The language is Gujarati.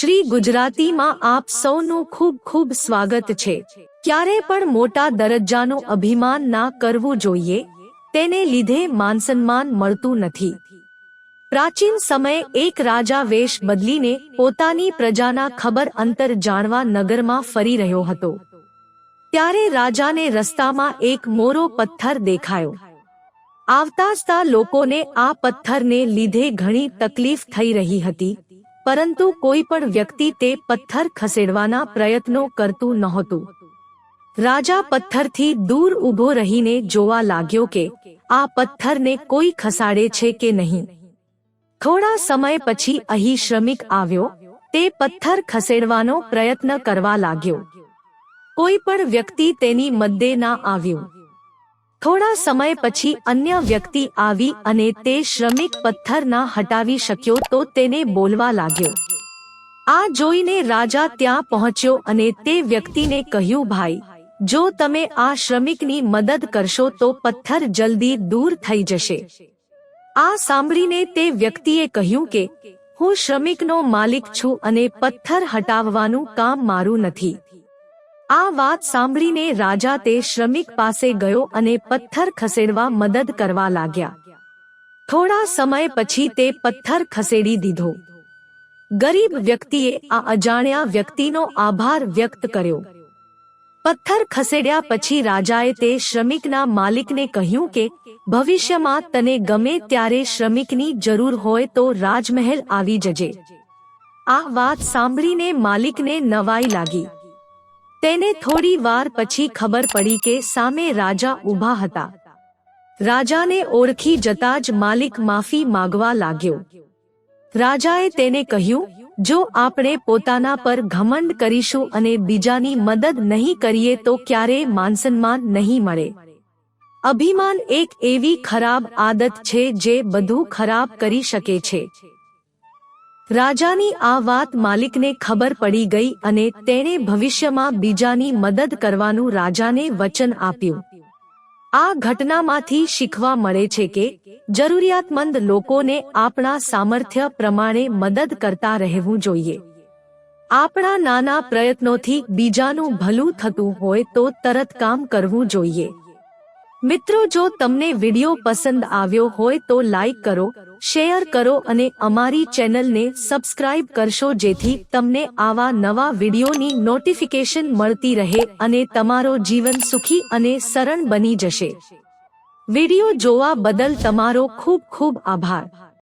શ્રી ગુજરાતીમાં આપ સૌનું ખૂબ ખૂબ સ્વાગત છે। ક્યારે પણ મોટા દરજ્જાનું અભિમાન ના કરવું જોઈએ, તેને લીધે માનસન્માન મળતું નથી। પ્રાચીન સમયે એક રાજા વેશ બદલીને પોતાની પ્રજાના ખબર અંતર જાણવા નગરમાં ફરી રહ્યો હતો। ત્યારે રાજાને રસ્તામાં એક મોરો પથ્થર દેખાયો। આવતાજતા લોકોને આ પથ્થરને લીધે ઘણી તકલીફ થઈ રહી હતી, પરંતુ કોઈ પણ વ્યક્તિ તે પથ્થર ખસેડવાના પ્રયત્નો કરતું નહોતું। રાજા પથ્થરથી દૂર ઊભો રહીને જોવા લાગ્યો કે આ પથ્થરને કોઈ ખસાડે છે કે નહીં। થોડા સમય પછી અહીં શ્રમિક આવ્યો, તે પથ્થર ખસેડવાનો પ્રયત્ન કરવા લાગ્યો। કોઈ પણ વ્યક્તિ તેની મદદે ના આવ્યું। થોડા સમય પછી અન્ય વ્યક્તિ આવી અને તે શ્રમિક પથ્થર ના હટાવી શક્યો તો તેને બોલવા લાગ્યો। આ જોઈને રાજા ત્યાં પહોંચ્યો અને તે વ્યક્તિને કહ્યું, ભાઈ, જો તમે આ શ્રમિકની મદદ કરશો તો પથ્થર જલ્દી દૂર થઈ જશે। આ સાંભળીને તે વ્યક્તિએ કહ્યું કે હું શ્રમિકનો માલિક છું અને પથ્થર હટાવવાનું કામ મારું નથી। આ વાત સાંભળીને રાજા તે શ્રમિક પાસે ગયો અને પથ્થર ખસેડવા મદદ કરવા લાગ્યા। થોડા સમય પછી તે પથ્થર ખસેડી દીધો। ગરીબ વ્યક્તિએ આ અજાણ્યા વ્યક્તિનો આભાર વ્યક્ત કર્યો। પથ્થર ખસેડ્યા પછી રાજાએ તે શ્રમિકના માલિકને કહ્યું કે ભવિષ્યમાં તને ગમે ત્યારે શ્રમિકની જરૂર હોય તો રાજમહેલ આવી જજે। આ વાત સાંભળીને માલિકને નવાઈ લાગી। તેને થોડી વાર પછી ખબર પડી કે સામે રાજા ઊભા હતા। રાજાને ઓળખી જતા જ માલિક માફી માંગવા લાગ્યો। રાજાએ તેને કહ્યું, જો આપણે પોતાના પર ઘમંડ કરીશું અને બીજાની મદદ નહીં કરીએ તો ક્યારેય માનસન્માન નહીં મળે। અભિમાન એક એવી ખરાબ આદત છે જે બધું ખરાબ કરી શકે છે। રાજાની આ વાત માલિકને ખબર પડી ગઈ અને તેણે ભવિષ્યમાં બીજાની મદદ કરવાનું રાજાને વચન આપ્યું। આ ઘટનામાંથી શીખવા મળે છે કે જરૂરિયાતમંદ લોકોને આપણા સામર્થ્ય પ્રમાણે મદદ કરતા રહેવું જોઈએ। આપણા નાના પ્રયત્નોથી બીજાનું ભલું થતું હોય તો તરત કામ કરવું જોઈએ। મિત્રો, જો તમને વિડિયો પસંદ આવ્યો હોય તો લાઈક કરો, શેર કરો અને અમારી ચેનલને સબસ્ક્રાઇબ કરશો જેથી તમને આવા નવા વિડિયોની નોટિફિકેશન મળતી રહે અને તમારો જીવન સુખી અને સરળ બની જશે। વિડિયો જોવા બદલ તમારો ખૂબ ખૂબ આભાર।